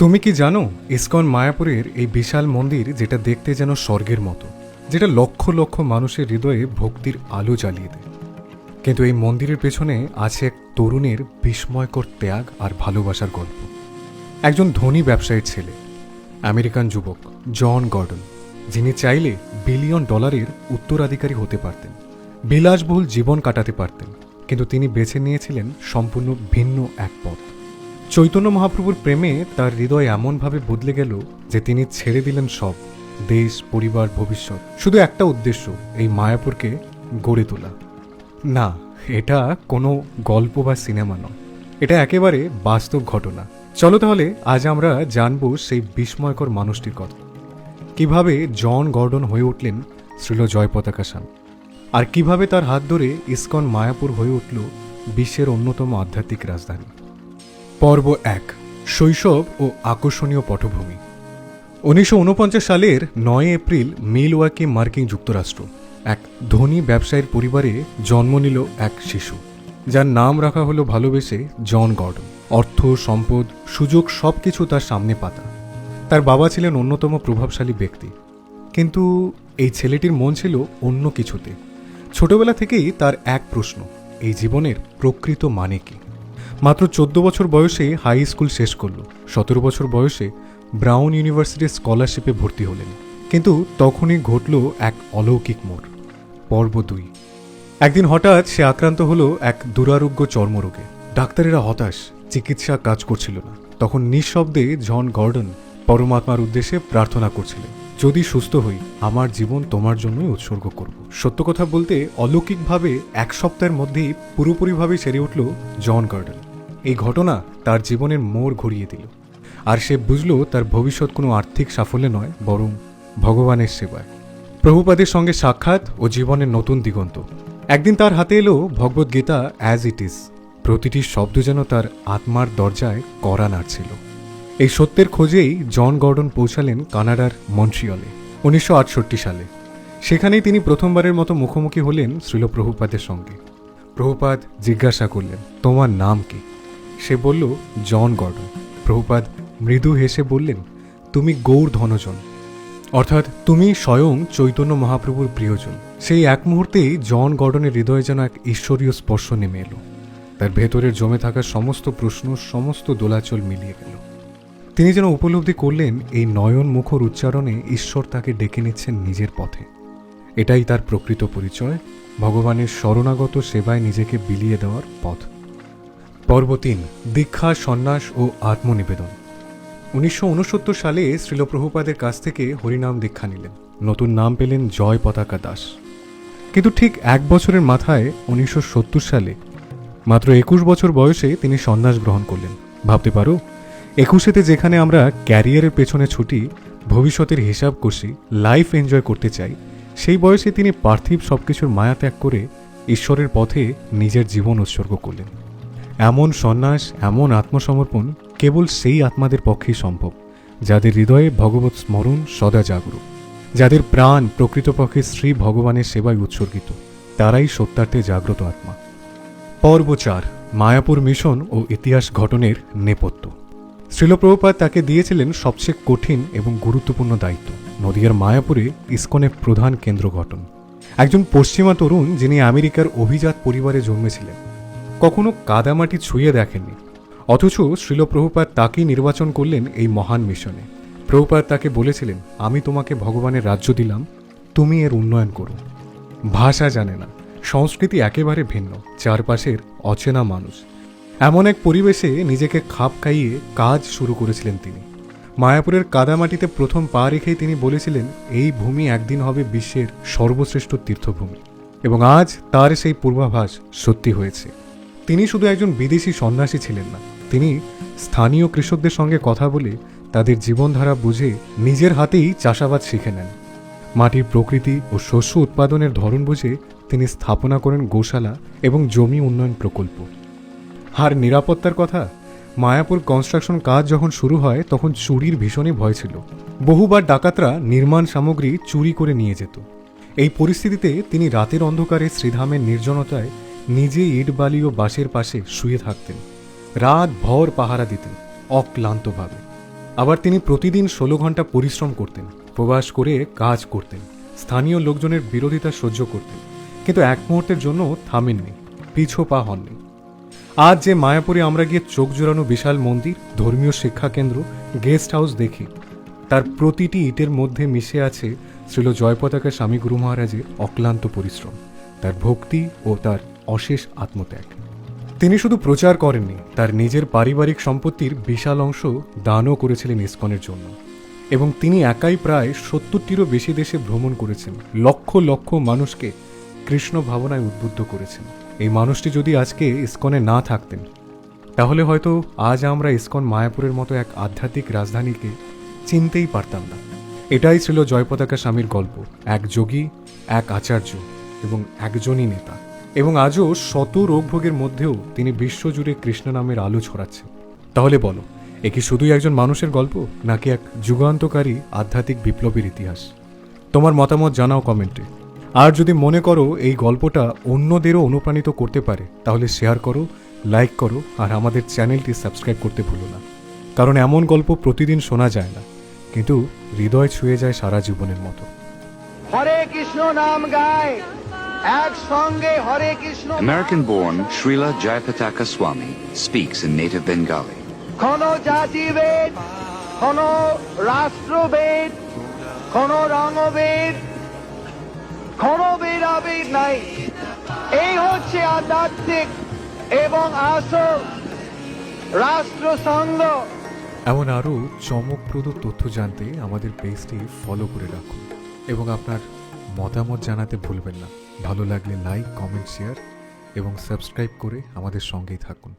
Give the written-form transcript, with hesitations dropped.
তুমি কি জানো ইসকন মায়াপুরের এই বিশাল মন্দির যেটা দেখতে যেন স্বর্গের মতো, যেটা লক্ষ লক্ষ মানুষের হৃদয়ে ভক্তির আলো জ্বালিয়ে দেয়। কিন্তু এই মন্দিরের পেছনে আছে এক তরুণের বিস্ময়কর ত্যাগ আর ভালোবাসার গল্প। একজন ধনী ব্যবসায়ীর ছেলে, আমেরিকান যুবক জন গর্ডন, যিনি চাইলে বিলিয়ন ডলারের উত্তরাধিকারী হতে পারতেন, বিলাসবহুল জীবন কাটাতে পারতেন, কিন্তু তিনি বেছে নিয়েছিলেন সম্পূর্ণ ভিন্ন এক পথ। চৈতন্য মহাপ্রভুর প্রেমে তার হৃদয় এমনভাবে বদলে গেল যে তিনি ছেড়ে দিলেন সব, দেশ, পরিবার, ভবিষ্যৎ, শুধু একটা উদ্দেশ্য, এই মায়াপুরকে গড়ে তোলা। না, এটা কোনো গল্প বা সিনেমা নয়, এটা একেবারে বাস্তব ঘটনা। চলো তাহলে আজ আমরা জানব সেই বিস্ময়কর মানুষটির কথা, কিভাবে জন গর্ডন হয়ে উঠলেন শ্রীল জয় পতাকা স্বামী, আর কিভাবে তার হাত ধরে ইসকন মায়াপুর হয়ে উঠল বিশ্বের অন্যতম আধ্যাত্মিক রাজধানী। পর্ব 1, শৈশব ও আকর্ষণীয় পটভূমি। 1949 সালের 9 এপ্রিল মিলওয়াকি, মার্কিন যুক্তরাষ্ট্র, এক ধনী ব্যবসায়ীর পরিবারে জন্ম নিল এক শিশু, যার নাম রাখা হলো ভালোবেসে জন গর্ডন। অর্থ, সম্পদ, সুযোগ সবকিছু তার সামনে পাতা। তার বাবা ছিলেন অন্যতম প্রভাবশালী ব্যক্তি, কিন্তু এই ছেলেটির মন ছিল অন্য কিছুতে। ছোটবেলা থেকেই তার এক প্রশ্ন, এই জীবনের প্রকৃত মানে কি। মাত্র 14 বছর বয়সে হাই স্কুল শেষ করল, 17 বছর বয়সে ব্রাউন ইউনিভার্সিটির স্কলারশিপে ভর্তি হলেন। কিন্তু তখনই ঘটল এক অলৌকিক মোড়। পর্ব 2। একদিন হঠাৎ সে আক্রান্ত হলো এক দুরারোগ্য চর্মরোগে। ডাক্তারেরা হতাশ, চিকিৎসা কাজ করছিল না। তখন নিঃশব্দে জন গর্ডন পরমাত্মার উদ্দেশ্যে প্রার্থনা করছিলেন, যদি সুস্থ হই, আমার জীবন তোমার জন্যই উৎসর্গ করব। সত্য কথা বলতে অলৌকিকভাবে 1 সপ্তাহের মধ্যেই পুরোপুরিভাবে সেরে উঠল জন গর্ডন। এই ঘটনা তার জীবনের মোড় ঘুরিয়ে দিল, আর সে বুঝল তার ভবিষ্যৎ কোনো আর্থিক সাফল্যে নয়, বরং ভগবানের সেবায়। প্রভুপাদের সঙ্গে সাক্ষাৎ ও জীবনের নতুন দিগন্ত। একদিন তার হাতে এলো ভগবদ্গীতা অ্যাজ ইট ইজ। প্রতিটি শব্দ যেন তার আত্মার দরজায় কড়া নাড়ছিল। এই সত্যের খোঁজেই জন গর্ডন পৌঁছালেন কানাডার মন্ট্রিয়লে 1968 সালে। সেখানেই তিনি প্রথমবারের মতো মুখোমুখি হলেন শ্রীল প্রভুপাদের সঙ্গে। প্রভুপাদ জিজ্ঞাসা করলেন, তোমার নাম কি? সে বলল, জন গর্ডন। প্রভুপাদ মৃদু হেসে বললেন, তুমি গৌর ধনজন, অর্থাৎ তুমি স্বয়ং চৈতন্য মহাপ্রভুর প্রিয়জন। সেই এক মুহূর্তেই জন গর্ডনের হৃদয়ে যেন এক ঈশ্বরীয় স্পর্শ নেমে এলো। তার ভেতরের জমে থাকা সমস্ত প্রশ্ন, সমস্ত দোলাচল মিলিয়ে গেল। তিনি যেন উপলব্ধি করলেন এই নয়ন মুখর উচ্চারণে ঈশ্বর তাকে ডেকে নিচ্ছেন নিজের পথে। এটাই তার প্রকৃত পরিচয়, ভগবানের শরণাগত সেবায় নিজেকে বিলিয়ে দেওয়ার পথ। পর্ব 3, দীক্ষা, সন্ন্যাস ও আত্মনিবেদন। 1969 সালে শ্রীল প্রভুপাদের কাছ থেকে হরিনাম দীক্ষা নিলেন। নতুন নাম পেলেন জয় পতাকা দাস। কিন্তু ঠিক 1 বছরের মাথায় 1970 সালে মাত্র 21 বছর বয়সে তিনি সন্ন্যাস গ্রহণ করলেন। ভাবতে পারো, 21-তে যেখানে আমরা ক্যারিয়ারের পেছনে ছুটি, ভবিষ্যতের হিসাব কষি, লাইফ এনজয় করতে চাই, সেই বয়সে তিনি পার্থিব সবকিছুর মায়া ত্যাগ করে ঈশ্বরের পথে নিজের জীবন উৎসর্গ করলেন। এমন সন্ন্যাস, এমন আত্মসমর্পণ কেবল সেই আত্মাদের পক্ষেই সম্ভব যাদের হৃদয়ে ভগবৎ স্মরণ সদা জাগরুক, যাদের প্রাণ প্রকৃতপক্ষে শ্রী ভগবানের সেবায় উৎসর্গিত। তারাই সত্যার্থে জাগ্রত আত্মা। পর্ব 4, মায়াপুর মিশন ও ইতিহাস ঘটনের নেপথ্য। শ্রীল প্রভুপাদ তাকে দিয়েছিলেন সবচেয়ে কঠিন এবং গুরুত্বপূর্ণ দায়িত্ব, নদিয়ার মায়াপুরে ইসকনের প্রধান কেন্দ্র গঠন। একজন পশ্চিমা তরুণ যিনি আমেরিকার অভিজাত পরিবারে জন্মেছিলেন, কখনো কাদামাটি ছুঁয়ে দেখেননি, অথচ শ্রীল প্রভুপাদ তাকেই নির্বাচন করলেন এই মহান মিশনে। প্রভুপাদ তাকে বলেছিলেন, আমি তোমাকে ভগবানের রাজ্য দিলাম, তুমি এর উন্নয়ন করো। ভাষা জানে না, সংস্কৃতি একেবারে ভিন্ন, চারপাশের অচেনা মানুষ, এমন এক পরিবেশে নিজেকে খাপ খাইয়ে কাজ শুরু করেছিলেন তিনি। মায়াপুরের কাদামাটিতে প্রথম পা রেখেই তিনি বলেছিলেন, এই ভূমি একদিন হবে বিশ্বের সর্বশ্রেষ্ঠ তীর্থভূমি। এবং আজ তার সেই পূর্বাভাস সত্যি হয়েছে। তিনি শুধু একজন বিদেশি সন্ন্যাসী ছিলেন না, তিনি স্থানীয় কৃষকদের সঙ্গে কথা বলে তাদের জীবনধারা বুঝে নিজের হাতেই চাষাবাদ শিখে নেন। মাটির প্রকৃতি ও শস্য উৎপাদনের ধরন বুঝে তিনি স্থাপনা করেন গোশালা এবং জমি উন্নয়ন প্রকল্প। আর নিরাপত্তার কথা, মায়াপুর কনস্ট্রাকশন কাজ যখন শুরু হয় তখন চুরির ভীষণই ভয় ছিল। বহুবার ডাকাতরা নির্মাণ সামগ্রী চুরি করে নিয়ে যেত। এই পরিস্থিতিতে তিনি রাতের অন্ধকারে শ্রীধামের নির্জনতায় নিজে ইট বালি ও বাঁশের পাশে শুয়ে থাকতেন, রাত ভর পাহারা দিতেন অক্লান্তভাবে। আবার তিনি প্রতিদিন 16 ঘন্টা পরিশ্রম করতেন, উপবাস করে কাজ করতেন, স্থানীয় লোকজনের বিরোধিতা সহ্য করতেন, কিন্তু এক মুহূর্তের জন্য থামেননি, পিছু পা হননি। আজ যে মায়াপুরে আমরা গিয়ে চোখ জোড়ানো বিশাল মন্দির, ধর্মীয় শিক্ষা কেন্দ্র, গেস্ট হাউস দেখি, তার প্রতিটি ইটের মধ্যে মিশে আছে শ্রীল জয়পতাকা স্বামী গুরু মহারাজের অক্লান্ত পরিশ্রম, তার ভক্তি ও তার অশেষ আত্মত্যাগ। তিনি শুধু প্রচার করেননি, তার নিজের পারিবারিক সম্পত্তির বিশাল অংশ দানও করেছিলেন ইসকনের জন্য। এবং তিনি একাই প্রায় 70টিরও বেশি দেশে ভ্রমণ করেছেন, লক্ষ লক্ষ মানুষকে কৃষ্ণ ভাবনায় উদ্বুদ্ধ করেছেন। এই মানুষটি যদি আজকে ইসকনে না থাকতেন, তাহলে হয়তো আজ আমরা ইসকন মায়াপুরের মতো এক আধ্যাত্মিক রাজধানীকে চিনতেই পারতাম না। এটাই ছিল জয়পতাকা স্বামীর গল্প, এক যোগী, এক আচার্য এবং একজনই নেতা। এবং আজও শত রোগভোগের মধ্যেও তিনি বিশ্বজুড়ে কৃষ্ণ নামের আলো ছড়াচ্ছেন। তাহলে বলো, এ কি শুধুই একজন মানুষের গল্প, নাকি এক যুগান্তকারী আধ্যাত্মিক বিপ্লবের ইতিহাস? তোমার মতামত জানাও কমেন্টে। আর যদি মনে করো এই গল্পটা অন্যদেরও অনুপ্রাণিত করতে পারে, তাহলে শেয়ার করো, লাইক করো, আর আমাদের চ্যানেলটি সাবস্ক্রাইব করতে ভুলো না। কারণ এমন গল্প প্রতিদিন শোনা যায় না, কিন্তু হৃদয় ছুঁয়ে যায় সারা জীবনের মতো। হরে কৃষ্ণ নাম গায় একসঙ্গে হরে Krishna. American-born Srila Jayapataka Swami speaks in native Bengali. কোন জাতিভেদ, কোন রাষ্ট্রভেদ, কোন রঙভেদ, কোন ভেদাভেদ নাই। এই হচ্ছে আধ্যাত্মিক এবং আসল রাষ্ট্রসংঘ। এমন আরও চমকপ্রদ তথ্য জানতে আমাদের পেজটি ফলো করে রাখুন এবং আপনার মতামত জানাতে ভুলবেন না। ভালো লাগলে লাইক, কমেন্ট, শেয়ার এবং সাবস্ক্রাইব করে আমাদের সঙ্গেই থাকুন।